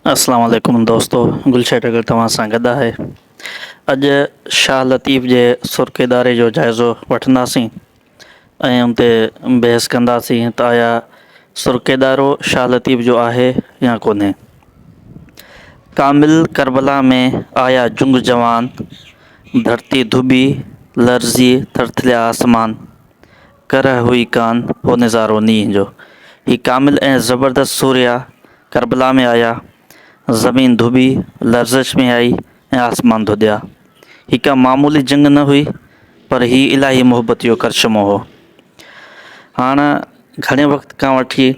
अस्सलाम वालेकुम दोस्तों, गुलशेट अगर तव्हां सां गॾु आहे। अॼु शाह लतीफ़ जे सुर्केदारे जो जाइज़ो वठंदासीं ऐं उन ते बहस कंदासीं त आया सुर्केदारो शाह लतीफ़ जो आहे या कोन्हे। कामिल करबला में आया जुंग जवान, धरती धुबी लर्ज़ी थरथलिया आसमान, करह हुई कान हो नज़ारो नींहं जो। ही कामिल ऐं ज़बरदस्त सूर्या करबला में आया, ज़मीन धुबी लर्ज़श में आई ऐं आसमान धुधिया। ही का मामूली जंग न हुई, पर ही इलाही मोहब्बत जो करशमो हो। हाणे घणे वक़्त खां वठी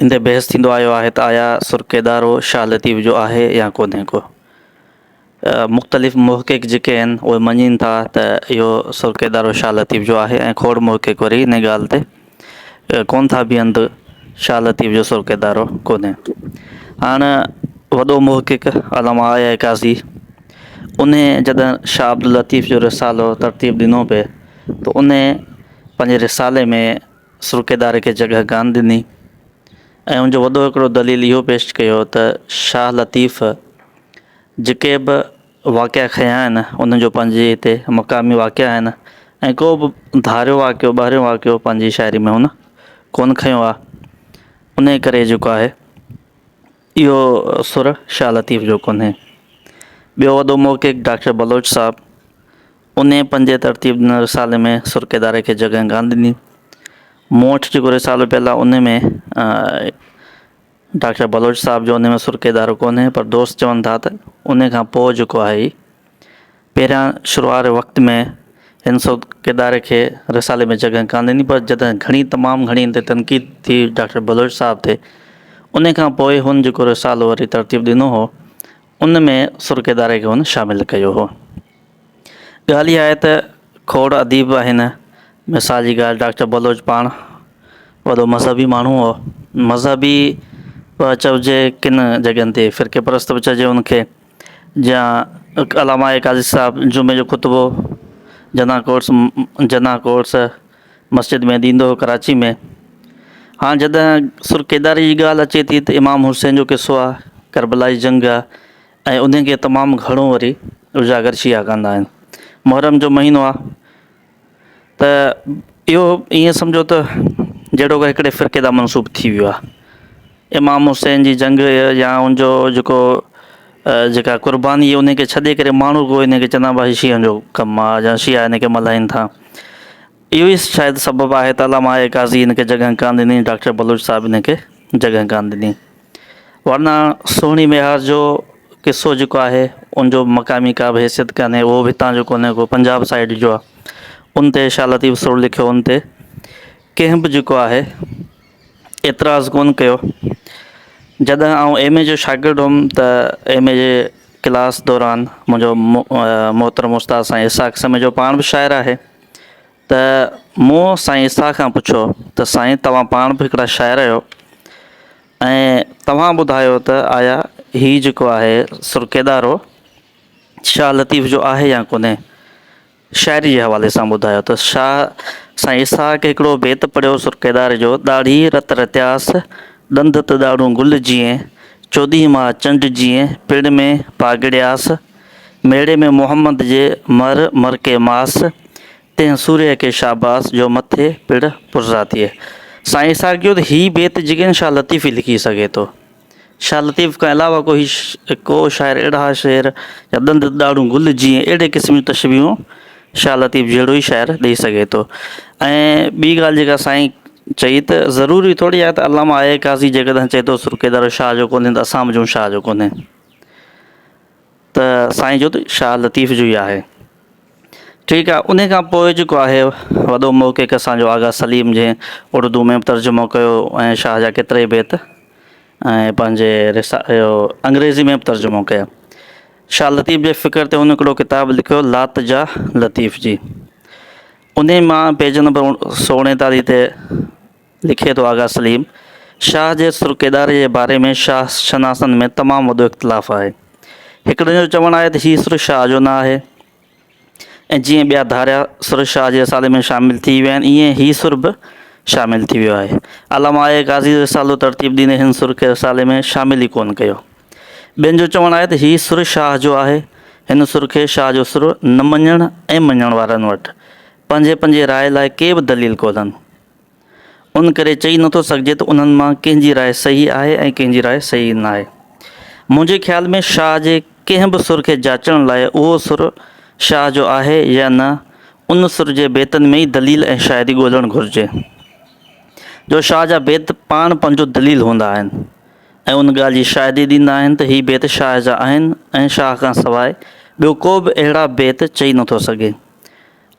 इन ते बहस थींदो आयो आहे त आया सुर्केदारो शाह लतीफ़ जो आहे या कोन्हे को। मुख़्तलिफ़ मुहक़िक़ जेके आहिनि उहे मञीनि था त इहो सुर्केदारो शाह लतीफ़ जो आहे ऐं खोड़ मुहक़िक़ वरी इन ॻाल्हि ते कोन था बीहनि त शाह लतीफ़ जो सुर्केदारो कोन्हे। हाणे वॾो मुहक़िक़ अल्लामा आया काज़ी उन जॾहिं शाह अब्दुल लतीफ़ जो रिसालो तरतीब ॾिनो पिए त उन पंहिंजे रिसाले में सुर्केदारे खे जॻह कान ॾिनी ऐं उनजो वॾो हिकिड़ो दलील इहो पेश कयो त शाह लतीफ़ जेके बि वाक़िआ खया आहिनि उनजो पंहिंजे हिते मक़ामी वाक़िआ आहिनि ऐं को बि धारियो वाक़ियो ॿाहिरियों वाक़ियो पंहिंजी शाइरी में हुन कोन खयो आहे। उन करे जेको आहे इहो सुर शाह लतीफ़ जो कोन्हे। ॿियो वॾो मुहक़िक़ डॉक्टर बलोच साहबु उन पंहिंजे तरतीब ॾिनल रिसाले में सुर्केदारे खे जॻह कान ॾिनी। मूं वटि जेको रिसालो पियल आहे उन में डॉक्टर बलोच साहब जो उन में सुर्केदारो कोन्हे, पर दोस्त चवनि था त उन खां पोइ जेको आहे पहिरियां शुरूआत वक़्त में हिन सुर्केदारे खे रिसाले में जॻह कान ॾिनी, पर जॾहिं तमामु घणी ते तनक़ीद थी डॉक्टर बलोच साहब ते, उन खां पोइ हुन जेको रिसालो वरी तरतीब ॾिनो हो उन में सुर्केदारे खे हुन शामिलु कयो हो। ॻाल्हि इहा आहे त खोड़ अदीब आहिनि। मिसाल जी ॻाल्हि, डॉक्टर बलोच पाण वॾो मज़हबी माण्हू हो। मज़हबी बि चइजे किन जॻहियुनि ते, फ़िरके परस्त बि चइजे उनखे। या अल्लामा काज़ी साहब जुमे जो ख़ुतबो जना कोर्स मस्जिद में ॾींदो हो कराची में। हाणे जॾहिं सुर्केदारी जी ॻाल्हि अचे थी त इमाम हुसैन जो किसो आहे, करबलाई जंग आहे ऐं उनखे तमामु घणो वरी उजागर शिया कंदा आहिनि। मुहर्रम जो महीनो आहे त इहो ईअं सम्झो त जहिड़ो की हिकिड़े फ़िरके तां मनसूब थी वियो आहे। इमाम हुसैन जी जंग या उनजो जेको जेका क़ुर्बानी उनखे छॾे करे माण्हू को इनखे चवंदा भाई शियनि जो कमु आहे या शिया इनखे मल्हाइनि था। इहो ई शायदि सबबु आहे त अल्लामा काज़ी हिनखे जॻह कान ॾिनी, डॉक्टर बलोच साहब हिनखे जॻह कान ॾिनी। वरना सोहिणी मेहार जो किसो जेको आहे उनजो मक़ामी का बि हैसियत कान्हे, उहो बि हितां जो कोन्हे, को पंजाब साइड जो आहे। उन ते शाह लतीफ़ सुर लिखियो, उन ते कंहिं बि जेको आहे एतिराज़ु कोन कयो। जॾहिं आउं MA जो शागिर्दु हुउमि त MA जे क्लास दौरान मुंहिंजो मोहतरम उस्ताद साईं इसाक़ समय जो पाण बि शाइर आहे, त मूं साईं इसाक़ खां पुछियो त साईं तव्हां पाण बि हिकिड़ा शाइर आहियो ऐं तव्हां ॿुधायो त आया हीउ जेको आहे सुर्केदारो शाह लतीफ़ जो आहे या कोन्हे, शाइरी जे हवाले सां ॿुधायो। त साईं इसाक़ हिकिड़ो बेत पढ़ियो सुर्केदारे जो, ॾाढ़ी रत रत्यास ॾंद त ॾाढ़ूं गुल जीअं, 14 माह चंड जीअं पिण में पागड़ियास, मेड़े में मोहम्मद जे मर मर के मास, तंहिं सूर्य के शाबास जो मथे पिण पुरज़ा थिए। साईं इसाक़ जो त हीउ बेत जेके शाह लतीफ़ ई लिखी सघे थो। शाह लतीफ़ खां अलावा को शाइर अहिड़ा शेर या ॾंद ॾाढ़ूं गुल जीअं अहिड़े क़िस्म जूं तशबीहूं शाह लतीफ़ जहिड़ो ई शाइर ॾेई सघे थो। ऐं ॿी ॻाल्हि जेका साईं चई त ज़रूरी थोरी आहे त अल्लामा आया काज़ी जेकॾहिं चए थो सुर्केदारो शाह जो कोन्हे त असां बि शाह जो कोन्हे, त साईं जो त शाह लतीफ़ जो ई आहे। ठीकु आहे। उन खां पोइ जेको आहे वॾो मुहक़िक़ असांजो आगा सलीम जंहिं उर्दू में बि तर्जुमो कयो ऐं शाह जा केतिरा ई बेत ऐं पंहिंजे अंग्रेज़ी में बि तर्जुमो कया। शाह लतीफ़ जे फ़िक्र ते हुन हिकिड़ो किताबु लिखियो लात जा लतीफ़ जी। उन मां पेज नंबर 139 ते लिखे थो आगा सलीम, शाह जे सुर्केदारे जे बारे में शाह शनासनि में तमामु वॾो इख़्तिलाफ़ु आहे। हिकिड़े जो चवणु आहे त हीउ सुर शाह जो न आहे ऐं जीअं ॿिया धारिया सुर शाह जे रिसाले में शामिलु थी विया आहिनि, ईअं हीउ सुर बि शामिल थी वियो आहे। अलामा क़ाज़ी रिसालो तरतीब ॾींदे हिन सुर खे रिसाले में शामिल ई कोन कयो। ॿियनि जो चवणु आहे त हीउ सुर शाह जो आहे। हिन सुर खे शाह जो सुर न मञण ऐं मञण वारनि वटि पंहिंजे पंहिंजे राय लाइ के बि दलील कोन्हनि। उन करे चई नथो सघिजे त उन्हनि मां कंहिंजी राय सही आहे ऐं कंहिंजी राय सही न आहे। मुंहिंजे ख़्याल में शाह जे कंहिं बि सुर खे जाचण लाइ उहो सुर शाह जो आहे या न, उन सुर जे बेतनि में ई दलील ऐं शाइरी ॻोल्हणु घुरिजे। जो शाह जा बेत पाण पंहिंजो दलील हूंदा आहिनि ऐं उन ॻाल्हि जी शाइरी ॾींदा आहिनि त हीअ बेत शाह जा आहिनि ऐं शाह खां सवाइ ॿियो को बि अहिड़ा बेत चई नथो सघे।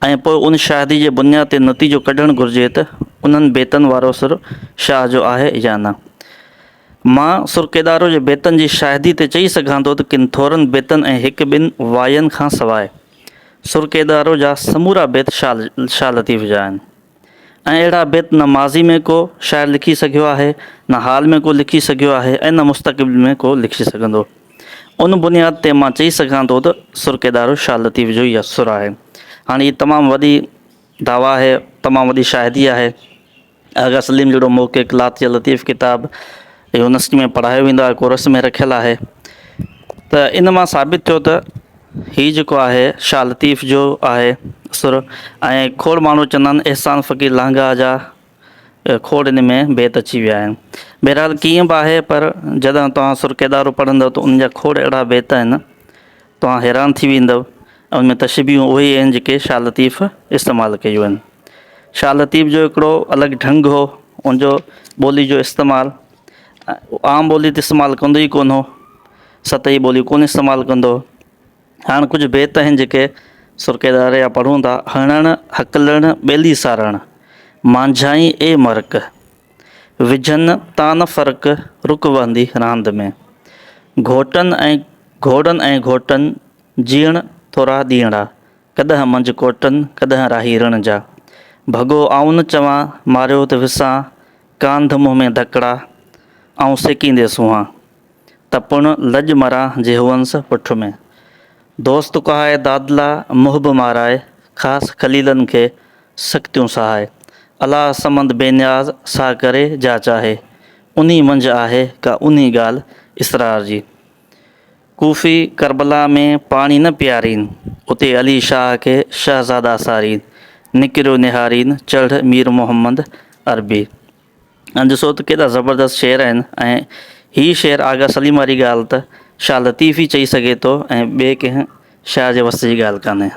ऐं पोइ उन शाइरी जे बुनियाद ते नतीजो कढणु घुरिजे त उन्हनि बेतनि वारो सुर शाह जो आहे या न। मां सुरकेदारो जे बेतनि जी शाइरी ते चई सघां थो त किन थोरनि बेतनि ऐं हिकु ॿिनि वायनि खां सवाइ सुरकेदारो जा समूरा बेत शाह लतीफ़ जा आहिनि। ऐं अहिड़ा बेत न माज़ी में को शाइर लिखी सघियो आहे, न हाल में को लिखी सघियो आहे ऐं न मुस्तक़बिल में को लिखी सघंदो। उन बुनियाद ते मां चई सघां थो त सुरकेदारो शाह लतीफ़ जो ई असुर आहे। हाणे हीअ तमामु वॾी दावा आहे, तमामु वॾी शाइरी आहे। आगा सलीम जहिड़ो मोक़िक़ लातिया लतीफ़ किताब यूनिवर्सिटी में पढ़ायो वेंदो आहे, कोर्स में रखियलु आहे। त इन मां साबित थियो त हीउ जेको आहे शाह लतीफ़ जो आहे सुर। ऐं खोड़ माण्हू चवंदा आहिनि एहसान फ़क़ीर लांघा जा खोड़ इन में बेत अची विया आहिनि। बहरहाल कीअं बि आहे, पर जॾहिं तव्हां सुरकेदारो पढ़ंदव त उन जा खोड़ अहिड़ा बेत आहिनि तव्हां हैरान थी वेंदव। ऐं उनमें तशबीहूं उहे ई आहिनि जेके शाह लतीफ़ इस्तेमालु कयूं आहिनि। शाह लतीफ़ जो हिकिड़ो अलॻि ढंग हो, उनजो ॿोली जो इस्तेमालु आम ॿोली त इस्तेमालु कंदो ई कोन हो, सतही ॿोली कोन इस्तेमालु कंदो। हाणे कुझु बेत आहिनि जेके सुरकेदार जा पढ़ूं था। हणणु हकलणु ॿेली सारणु मांझाई ए मरक विझनि तान फ़र्क़ु रुक वहंदी रांदि में घोड़नि ऐं घोटनि जीअण थोरा ॾींहड़ा कॾहिं मंझि कोटनि कॾहिं राही रण जा भॻो आऊं न चवां मारियो त विसां कांध मुंहं में धकड़ा ऐं सेकींदे सुहां त पुण लॼ मरां जे हुअंसि पुठ में दोस्त कहाए दादला मुहब माराए ख़ासि खलीलनि खे सख़्तियूं सहाए अलाह समंद बेनियाज़ सा करे जा चाहे उन्ही मंझि आहे का उन्ही ॻाल्हि इसरार जी कूफ़ी करबला में पाणी न पीआरीन उते अली शाह खे शहज़ादा सारीन निकिरियो निहारीन चढ़ मीर मोहम्मद अरबी। ॾिसो त केॾा ज़बरदस्त शेर आहिनि। ऐं हीअ शेर आगा सलीम वारी ॻाल्हि त शाह लतीफ़ ई चई सघे थो ऐं ॿिए कंहिं शाइर जे वस जी ॻाल्हि कान्हे।